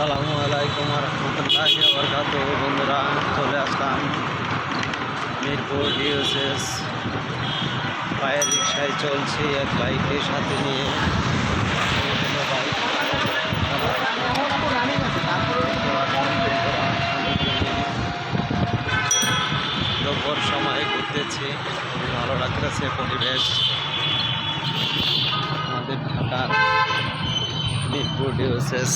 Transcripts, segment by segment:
আসসালামু আলাইকুম রহমতুল্লাহি ওয়া বারাকাতুহু। বন্ধুরা, চলে আসলাম মিরপুর ডিওসিস পায়ের রিক্সায় চলছি এক বাইকে সাথে নিয়ে। দুপুর সময় ঘুরতেছি, খুবই ভালো লাগতেছে পরিবেশ আমাদের ঢাকার মিরপুর ডিওসিস।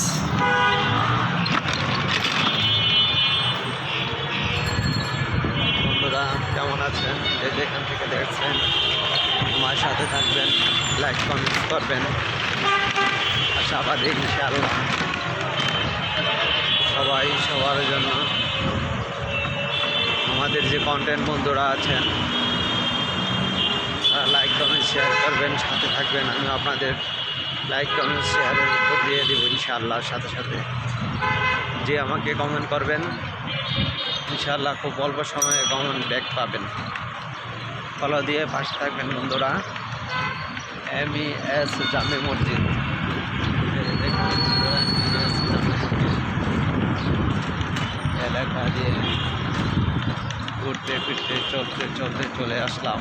বন্ধুরা কেমন আছেন? যে যেখান থেকে দেখছেন আমার সাথে থাকবেন, লাইক কমেন্টস করবেন। আশাবাদী ইনশাআল্লাহ সবাই সবার জন্য আমাদের যে কন্টেন্ট বন্ধুরা আছেন তারা লাইক কমেন্ট শেয়ার করবেন, সাথে থাকবেন। আমি আপনাদের লাইক কমেন্ট শেয়ারের উপর দিয়ে দেবো ইনশাআল্লাহ। সাথে সাথে যে আমাকে কমেন্ট করবেন ইনশাআল্লাহ খুব অল্প সময়ে কমেন্ট ব্যাক পাবেন। ফলো দিয়ে পাশে থাকবেন বন্ধুরা। MES জামে মসজিদ এলাকা দিয়ে ঘুরতে ফিরতে চলতে চলে আসলাম।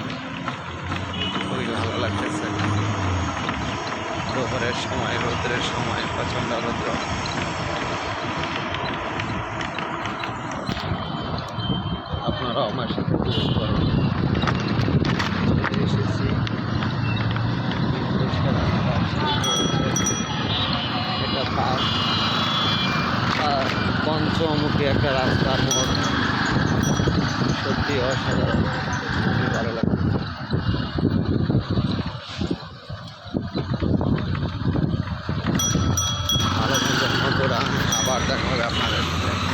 খুবই ভালো লাগতেছে। দুপুরের সময়, রৌদ্রের সময়, প্রচণ্ড রৌদ্র। আপনারাও আমার সাথে উপভোগ করুন। এসেছি এটা পঞ্চমুখী একটা রাস্তার মোড়। সত্যি অসাধারণ, খুবই ভালো লাগে। ভালো থাকবেন বন্ধুরা, আবার দেখা হবে আপনাদের সাথে।